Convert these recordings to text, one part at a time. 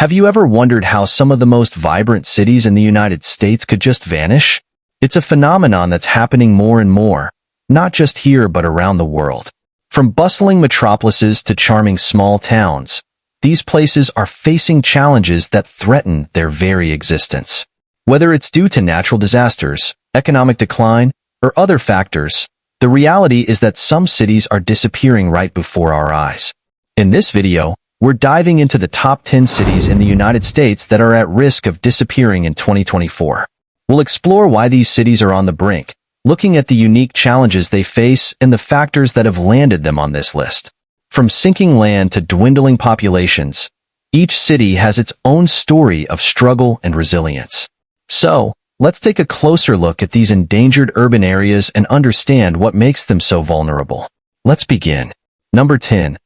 Have you ever wondered how some of the most vibrant cities in the United States could just vanish? It's a phenomenon that's happening more and more, not just here but around the world. From bustling metropolises to charming small towns, these places are facing challenges that threaten their very existence. Whether it's due to natural disasters, economic decline, or other factors, the reality is that some cities are disappearing right before our eyes. In this video, we're diving into the top 10 cities in the United States that are at risk of disappearing in 2024. We'll explore why these cities are on the brink, looking at the unique challenges they face and the factors that have landed them on this list. From sinking land to dwindling populations, each city has its own story of struggle and resilience. So, let's take a closer look at these endangered urban areas and understand what makes them so vulnerable. Let's begin. Number 10.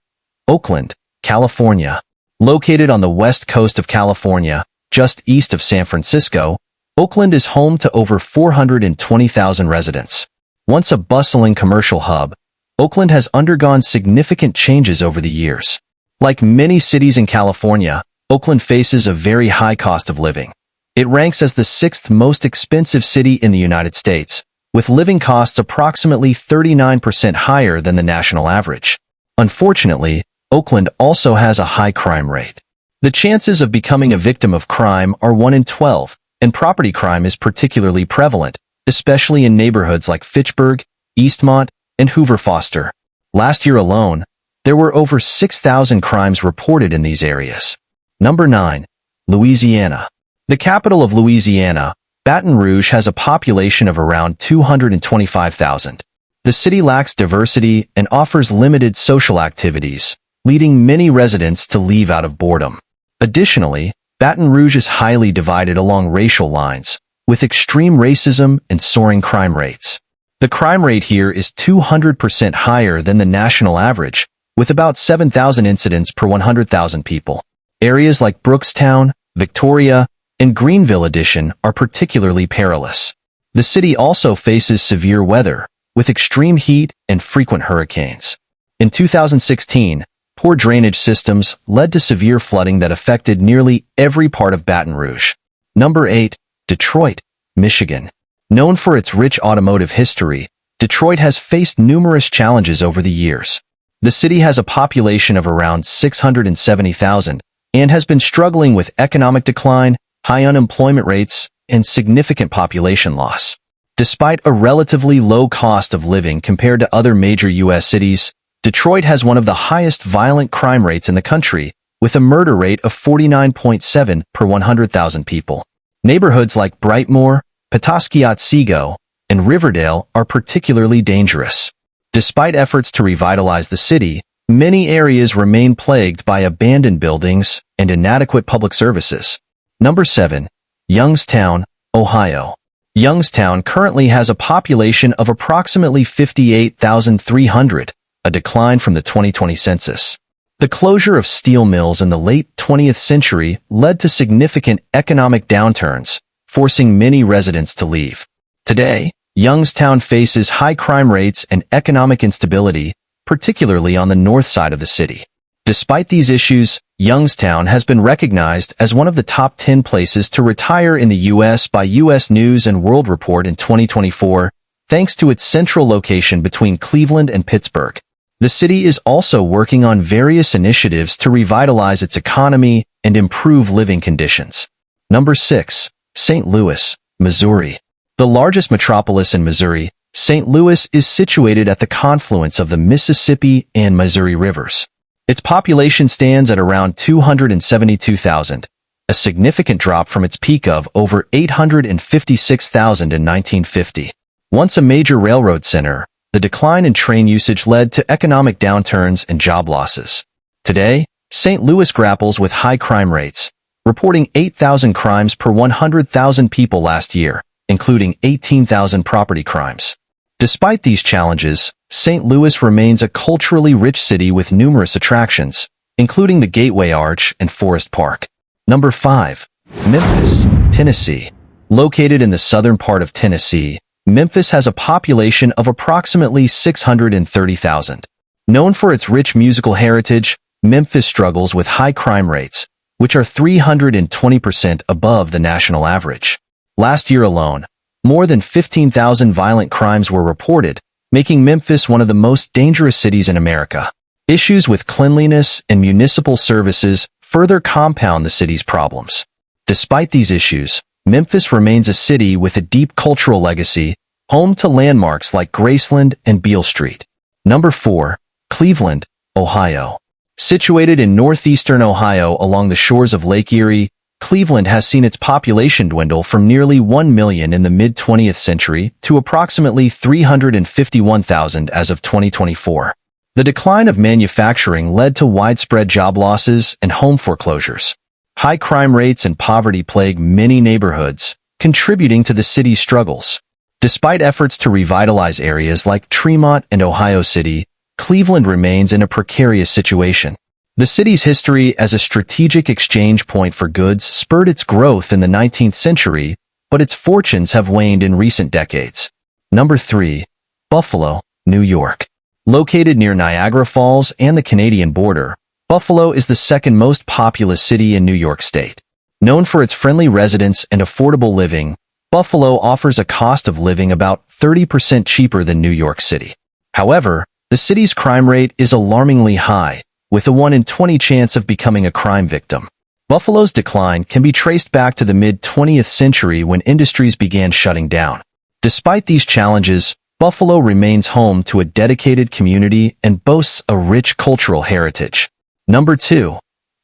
Oakland, California. Located on the west coast of California, just east of San Francisco, Oakland is home to over 420,000 residents. Once a bustling commercial hub, Oakland has undergone significant changes over the years. Like many cities in California, Oakland faces a very high cost of living. It ranks as the sixth most expensive city in the United States, with living costs approximately 39% higher than the national average. Unfortunately, Oakland also has a high crime rate. The chances of becoming a victim of crime are 1 in 12, and property crime is particularly prevalent, especially in neighborhoods like Fitchburg, Eastmont, and Hoover Foster. Last year alone, there were over 6,000 crimes reported in these areas. Number 9. Louisiana. The capital of Louisiana, Baton Rouge, has a population of around 225,000. The city lacks diversity and offers limited social activities, leading many residents to leave out of boredom. Additionally, Baton Rouge is highly divided along racial lines, with extreme racism and soaring crime rates. The crime rate here is 200% higher than the national average, with about 7,000 incidents per 100,000 people. Areas like Brookstown, Victoria, and Greenville Addition are particularly perilous. The city also faces severe weather, with extreme heat and frequent hurricanes. In 2016, poor drainage systems led to severe flooding that affected nearly every part of Baton Rouge. Number 8. Detroit, Michigan. Known for its rich automotive history, Detroit has faced numerous challenges over the years. The city has a population of around 670,000 and has been struggling with economic decline, high unemployment rates, and significant population loss. Despite a relatively low cost of living compared to other major U.S. cities, Detroit has one of the highest violent crime rates in the country, with a murder rate of 49.7 per 100,000 people. Neighborhoods like Brightmoor, Petoskey-Otsego, and Riverdale are particularly dangerous. Despite efforts to revitalize the city, many areas remain plagued by abandoned buildings and inadequate public services. Number 7. Youngstown, Ohio. Youngstown currently has a population of approximately 58,300, a decline from the 2020 census. The closure of steel mills in the late 20th century led to significant economic downturns, forcing many residents to leave. Today, Youngstown faces high crime rates and economic instability, particularly on the north side of the city. Despite these issues, Youngstown has been recognized as one of the top 10 places to retire in the U.S. by U.S. News & World Report in 2024, thanks to its central location between Cleveland and Pittsburgh. The city is also working on various initiatives to revitalize its economy and improve living conditions. Number 6. St. Louis, Missouri. The largest metropolis in Missouri, St. Louis is situated at the confluence of the Mississippi and Missouri rivers. Its population stands at around 272,000, a significant drop from its peak of over 856,000 in 1950. Once a major railroad center, the decline in train usage led to economic downturns and job losses. Today, St. Louis grapples with high crime rates, reporting 8,000 crimes per 100,000 people last year, including 18,000 property crimes. Despite these challenges, St. Louis remains a culturally rich city with numerous attractions, including the Gateway Arch and Forest Park. Number 5. Memphis, Tennessee. Located in the southern part of Tennessee, Memphis has a population of approximately 630,000. Known for its rich musical heritage, Memphis struggles with high crime rates, which are 320% above the national average. Last year alone, more than 15,000 violent crimes were reported, making Memphis one of the most dangerous cities in America. Issues with cleanliness and municipal services further compound the city's problems. Despite these issues, Memphis remains a city with a deep cultural legacy, home to landmarks like Graceland and Beale Street. Number 4. Cleveland, Ohio. Situated in northeastern Ohio along the shores of Lake Erie, Cleveland has seen its population dwindle from nearly 1 million in the mid-20th century to approximately 351,000 as of 2024. The decline of manufacturing led to widespread job losses and home foreclosures. High crime rates and poverty plague many neighborhoods, contributing to the city's struggles. Despite efforts to revitalize areas like Tremont and Ohio City, Cleveland remains in a precarious situation. The city's history as a strategic exchange point for goods spurred its growth in the 19th century, but its fortunes have waned in recent decades. Number 3. Buffalo, New York. Located near Niagara Falls and the Canadian border, Buffalo is the second most populous city in New York State. Known for its friendly residents and affordable living, Buffalo offers a cost of living about 30% cheaper than New York City. However, the city's crime rate is alarmingly high, with a 1 in 20 chance of becoming a crime victim. Buffalo's decline can be traced back to the mid-20th century when industries began shutting down. Despite these challenges, Buffalo remains home to a dedicated community and boasts a rich cultural heritage. Number 2.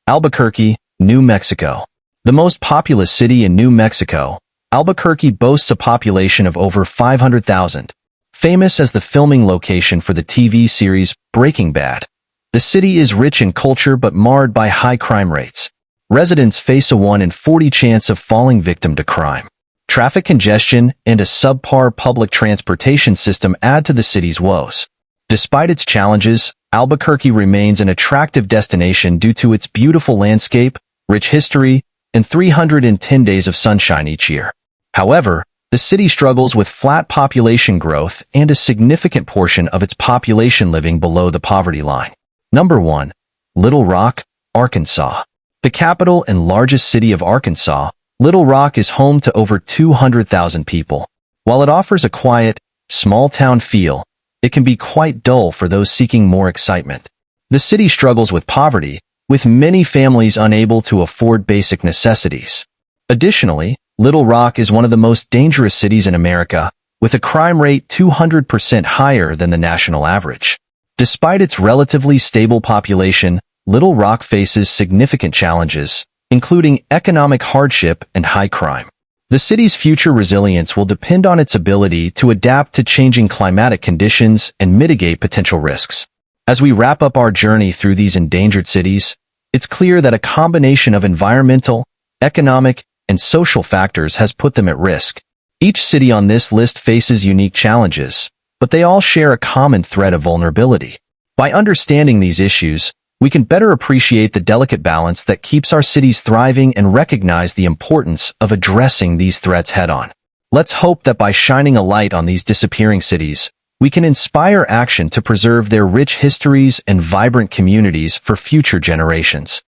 Albuquerque, New Mexico. The most populous city in New Mexico, Albuquerque boasts a population of over 500,000. Famous as the filming location for the TV series Breaking Bad, the city is rich in culture but marred by high crime rates. Residents face a 1 in 40 chance of falling victim to crime. Traffic congestion and a subpar public transportation system add to the city's woes. Despite its challenges, Albuquerque remains an attractive destination due to its beautiful landscape, rich history, and 310 days of sunshine each year. However, the city struggles with flat population growth and a significant portion of its population living below the poverty line. Number 1. Little Rock, Arkansas. The capital and largest city of Arkansas, Little Rock is home to over 200,000 people. While it offers a quiet, small-town feel, it can be quite dull for those seeking more excitement. The city struggles with poverty, with many families unable to afford basic necessities. Additionally, Little Rock is one of the most dangerous cities in America, with a crime rate 200% higher than the national average. Despite its relatively stable population, Little Rock faces significant challenges, including economic hardship and high crime. The city's future resilience will depend on its ability to adapt to changing climatic conditions and mitigate potential risks. As we wrap up our journey through these endangered cities, it's clear that a combination of environmental, economic, and social factors has put them at risk. Each city on this list faces unique challenges, but they all share a common thread of vulnerability. By understanding these issues, we can better appreciate the delicate balance that keeps our cities thriving and recognize the importance of addressing these threats head-on. Let's hope that by shining a light on these disappearing cities, we can inspire action to preserve their rich histories and vibrant communities for future generations.